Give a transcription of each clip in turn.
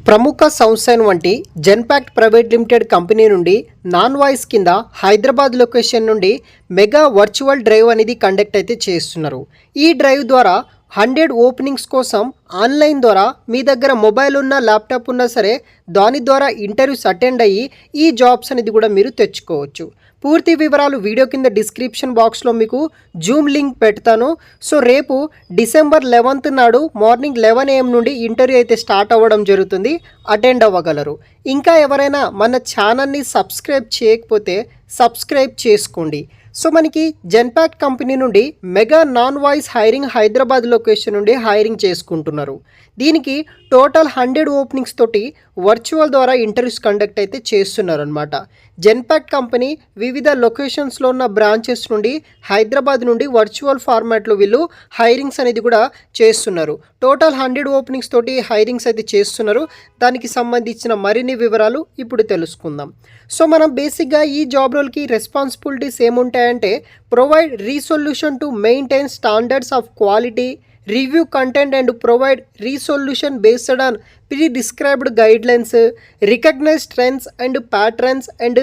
ప్రముఖ సంస్థ వంటి జెన్పాక్ట్ ప్రైవేట్ లిమిటెడ్ కంపెనీ నుండి నాన్ వాయిస్ కింద హైదరాబాద్ లొకేషన్ నుండి మెగా వర్చువల్ డ్రైవ్ అనేది కండక్ట్ అయితే చేస్తున్నారు. ఈ డ్రైవ్ ద్వారా 100 ఓపెనింగ్స్ కోసం ఆన్లైన్ ద్వారా మీ దగ్గర మొబైల్ ఉన్న ల్యాప్టాప్ ఉన్నా సరే దాని ద్వారా ఇంటర్వ్యూస్ అటెండ్ అయ్యి ఈ జాబ్స్ అనేది కూడా మీరు తెచ్చుకోవచ్చు. పూర్తి వివరాలు వీడియో కింద డిస్క్రిప్షన్ బాక్స్లో మీకు జూమ్ లింక్ పెడతాను. సో రేపు డిసెంబర్ 11th నాడు మార్నింగ్ 11 AM నుండి ఇంటర్వ్యూ అయితే స్టార్ట్ అవ్వడం జరుగుతుంది. అటెండ్ అవ్వగలరు. ఇంకా ఎవరైనా మన ఛానల్ని సబ్స్క్రైబ్ చేయకపోతే సబ్స్క్రైబ్ చేసుకోండి. సో మనకి జెన్పాక్ట్ కంపెనీ నుండి mega non voice hiring Hyderabad location నుండి హైరింగ్ చేసుకుంటున్నారు. దీనికి టోటల్ 100 ఓపెనింగ్స్ తోటి వర్చువల్ ద్వారా ఇంటర్వ్యూస్ కండక్ట్ అయితే చేస్తున్నారు అనమాట. జెన్పాక్ట్ కంపెనీ వివిధ లొకేషన్స్లో ఉన్న బ్రాంచెస్ నుండి హైదరాబాద్ నుండి వర్చువల్ ఫార్మాట్లో వీళ్ళు హైరింగ్స్ అనేది కూడా చేస్తున్నారు. టోటల్ 100 ఓపెనింగ్స్ తోటి హైరింగ్స్ అయితే చేస్తున్నారు. దానికి సంబంధించిన మరిన్ని వివరాలు ఇప్పుడు తెలుసుకుందాం. సో మనం బేసిక్గా ఈ జాబ్ రోల్కి రెస్పాన్సిబిలిటీస్ ఏముంటాయంటే provide resolution to maintain standards of quality, review content and provide resolution based on pre-described guidelines, recognize trends and patterns and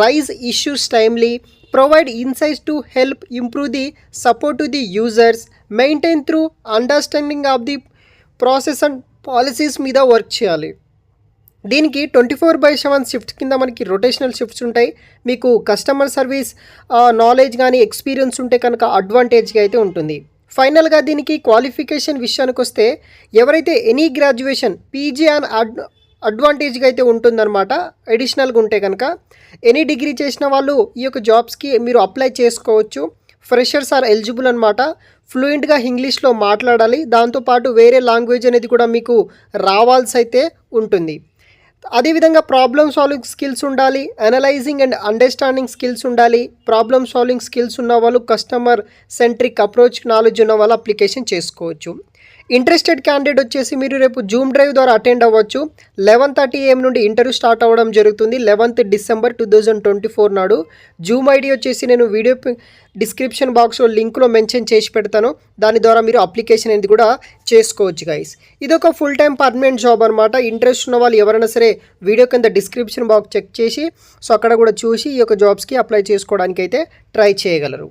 raise issues timely, provide insights to help improve the support to the users, maintain through understanding of the process and policies మీద work చేయాలి. దీనికి 24/7 shift కింద మనకి rotational shifts ఉంటాయి. మీకు customer service knowledge కానీ experience ఉంటే కనుక అడ్వాంటేజ్గా అయితే ఉంటుంది. ఫైనల్గా దీనికి క్వాలిఫికేషన్ విషయానికి వస్తే ఎవరైతే ఎనీ గ్రాడ్యుయేషన్ పీజీ అండ్ అడ్వాంటేజ్గా అయితే ఉంటుందన్నమాట. అడిషనల్గా ఉంటే కనుక ఎనీ డిగ్రీ చేసిన వాళ్ళు ఈ యొక్క జాబ్స్కి మీరు అప్లై చేసుకోవచ్చు. ఫ్రెషర్స్ ఆర్ ఎలిజిబుల్ అనమాట. ఫ్లూయెంట్గా ఇంగ్లీష్లో మాట్లాడాలి. దాంతోపాటు వేరే లాంగ్వేజ్ అనేది కూడా మీకు రావాల్సి అయితే ఉంటుంది. అదేవిధంగా ప్రాబ్లమ్ సాల్వింగ్ స్కిల్స్ ఉండాలి. అనలైజింగ్ అండ్ అండర్స్టాండింగ్ స్కిల్స్ ఉండాలి. ప్రాబ్లమ్ సాల్వింగ్ స్కిల్స్ ఉన్న వాళ్ళు, కస్టమర్ సెంట్రిక్ అప్రోచ్ నాలెడ్జ్ ఉన్న వాళ్ళు అప్లికేషన్ చేసుకోవచ్చు. ఇంట్రెస్టెడ్ క్యాండిడేట్ వచ్చేసి మీరు రేపు జూమ్ డ్రైవ్ ద్వారా అటెండ్ అవ్వచ్చు. 11:30 AM నుండి ఇంటర్వ్యూ స్టార్ట్ అవ్వడం జరుగుతుంది. 11th December 2024 నాడు. జూమ్ ఐడి వచ్చేసి నేను వీడియో డిస్క్రిప్షన్ బాక్స్లో లింక్లో మెన్షన్ చేసి పెడతాను. దాని ద్వారా మీరు అప్లికేషన్ అనేది కూడా చేసుకోవచ్చు గైస్. ఇది ఒక ఫుల్ టైం పర్మనెంట్ జాబ్ అనమాట. ఇంట్రెస్ట్ ఉన్న వాళ్ళు ఎవరైనా సరే వీడియో కింద డిస్క్రిప్షన్ బాక్స్ చెక్ చేసి సో అక్కడ కూడా చూసి ఈ యొక్క జాబ్స్కి అప్లై చేసుకోవడానికి అయితే ట్రై చేయగలరు.